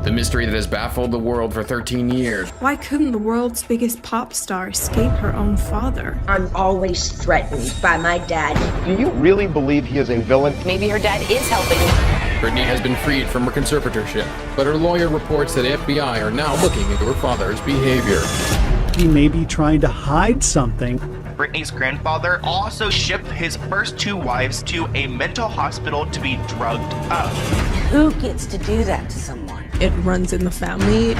The mystery that has baffled the world for 13 years. Why couldn't the world's biggest pop star escape her own father? I'm always threatened by my dad. Do you really believe he is a villain? Maybe her dad is helping. Britney has been freed from her conservatorship, but her lawyer reports that FBI are now looking into her father's behavior. He may be trying to hide something. Britney's grandfather also shipped his first 2 wives to a mental hospital to be drugged up. Who gets to do that to someone? It runs in the family.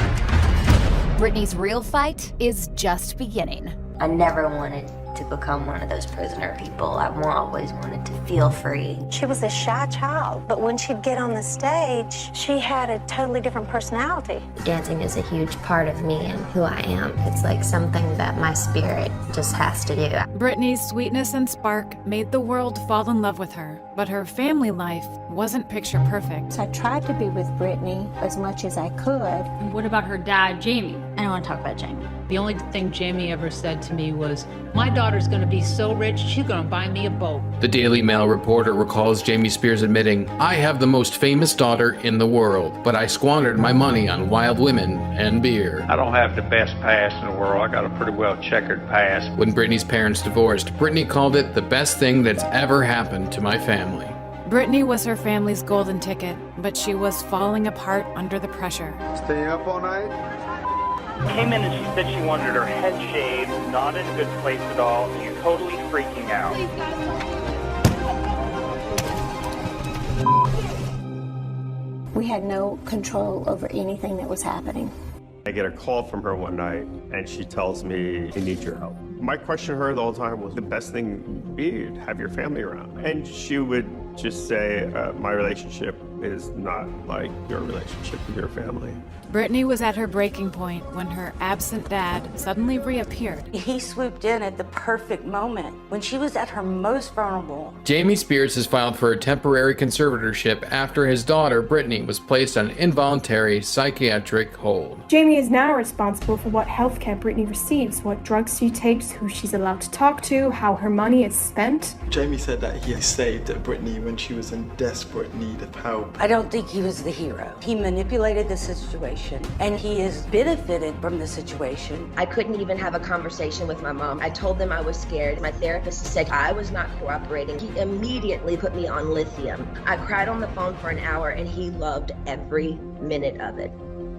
Britney's real fight is just beginning. I never wanted to become one of those prisoner people. I always wanted to feel free. She was a shy child, but when she'd get on the stage, she had a totally different personality. Dancing is a huge part of me and who I am. It's like something that my spirit just has to do. Britney's sweetness and spark made the world fall in love with her, but her family life wasn't picture perfect. I tried to be with Britney as much as I could. And what about her dad, Jamie? I don't want to talk about Jamie. The only thing Jamie ever said to me was, my daughter's gonna be so rich, she's gonna buy me a boat. The Daily Mail reporter recalls Jamie Spears admitting, "I have the most famous daughter in the world, but I squandered my money on wild women and beer." I don't have the best past in the world. I got a pretty well checkered past. When Britney's parents divorced, Britney called it the best thing that's ever happened to my family. Britney was her family's golden ticket, but she was falling apart under the pressure. Staying up all night? Came in and she said she wanted her head shaved, not in a good place at all. She's totally freaking out. We had no control over anything that was happening. I get a call from her one night and she tells me, I need your help. My question to her the whole time was, the best thing would be to have your family around. And she would just say, my relationship is not like your relationship with your family. Britney was at her breaking point when her absent dad suddenly reappeared. He swooped in at the perfect moment when she was at her most vulnerable. Jamie Spears has filed for a temporary conservatorship after his daughter, Britney, was placed on involuntary psychiatric hold. Jamie is now responsible for what healthcare Britney receives, what drugs she takes, who she's allowed to talk to, how her money is spent. Jamie said that he saved Britney when she was in desperate need of help. I don't think he was the hero. He manipulated the situation, and he has benefited from the situation. I couldn't even have a conversation with my mom. I told them I was scared. My therapist said I was not cooperating. He immediately put me on lithium. I cried on the phone for an hour, and he loved every minute of it.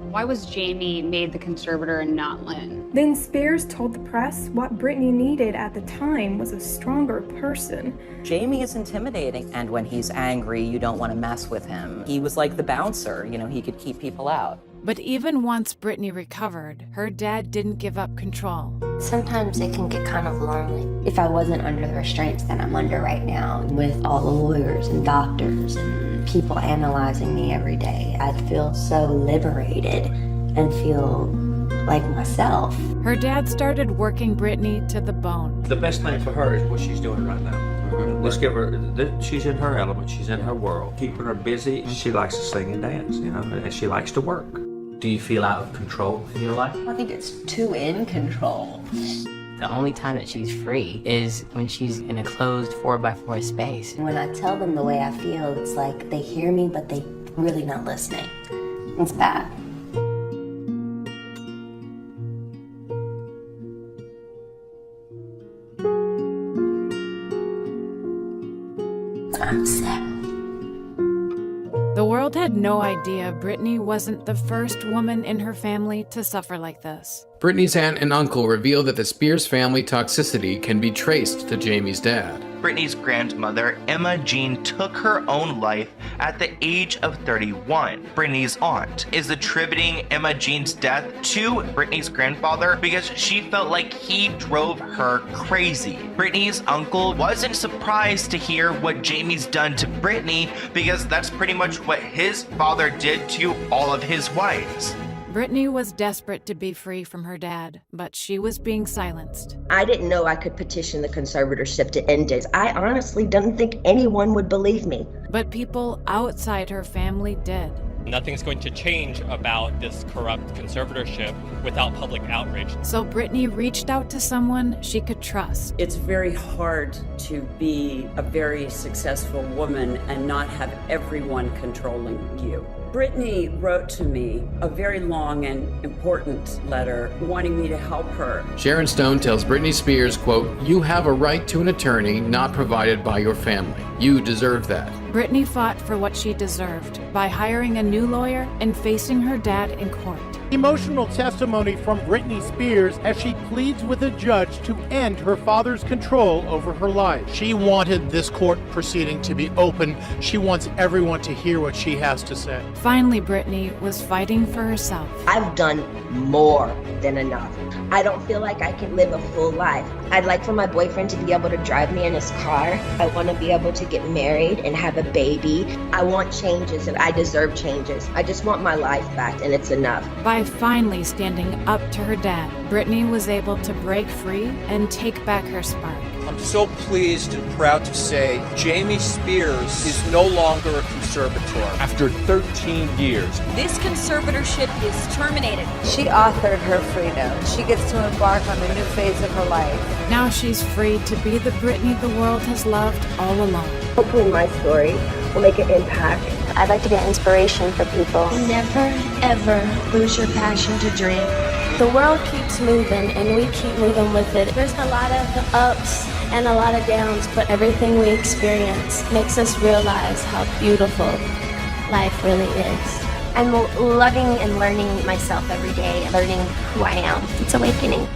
Why was Jamie made the conservator and not Lynn? Then Spears told the press what Britney needed at the time was a stronger person. Jamie is intimidating, and when he's angry, you don't want to mess with him. He was like the bouncer, he could keep people out. But even once Britney recovered, her dad didn't give up control. Sometimes it can get kind of lonely. If I wasn't under the restraints that I'm under right now, with all the lawyers and doctors and people analyzing me every day, I'd feel so liberated and feel like myself. Her dad started working Britney to the bone. The best thing for her is what she's doing right now. Let's give her, she's in her element, she's in her world. Keeping her busy, she likes to sing and dance, and she likes to work. Do you feel out of control in your life? I think it's too in control. The only time that she's free is when she's in a closed 4x4 space. When I tell them the way I feel, it's like they hear me, but they really not listening. It's bad. I'm sad. The world had no idea Britney wasn't the first woman in her family to suffer like this. Britney's aunt and uncle reveal that the Spears family toxicity can be traced to Jamie's dad. Britney's grandmother, Emma Jean, took her own life at the age of 31. Britney's aunt is attributing Emma Jean's death to Britney's grandfather because she felt like he drove her crazy. Britney's uncle wasn't surprised to hear what Jamie's done to Britney because that's pretty much what his father did to all of his wives. Britney was desperate to be free from her dad, but she was being silenced. I didn't know I could petition the conservatorship to end it. I honestly didn't think anyone would believe me. But people outside her family did. Nothing's going to change about this corrupt conservatorship without public outrage. So Britney reached out to someone she could trust. It's very hard to be a very successful woman and not have everyone controlling you. Britney wrote to me a very long and important letter wanting me to help her. Sharon Stone tells Britney Spears, quote, "You have a right to an attorney not provided by your family. You deserve that." Britney fought for what she deserved by hiring a new lawyer and facing her dad in court. Emotional testimony from Britney Spears as she pleads with a judge to end her father's control over her life. She wanted this court proceeding to be open. She wants everyone to hear what she has to say. Finally, Britney was fighting for herself. I've done more than enough. I don't feel like I can live a full life. I'd like for my boyfriend to be able to drive me in his car. I want to be able to get married and have a baby. I want changes and I deserve changes. I just want my life back and it's enough. By finally standing up to her dad, Britney was able to break free and take back her spark. I'm so pleased and proud to say Jamie Spears is no longer a conservator. After 13 years. This conservatorship is terminated. She authored her freedom. She gets to embark on a new phase of her life. Now she's free to be the Britney the world has loved all along. Hopefully my story will make an impact. I'd like to be an inspiration for people. Never, ever lose your passion to dream. The world keeps moving and we keep moving with it. There's a lot of ups and a lot of downs, but everything we experience makes us realize how beautiful life really is. I'm loving and learning myself every day, learning who I am. It's awakening.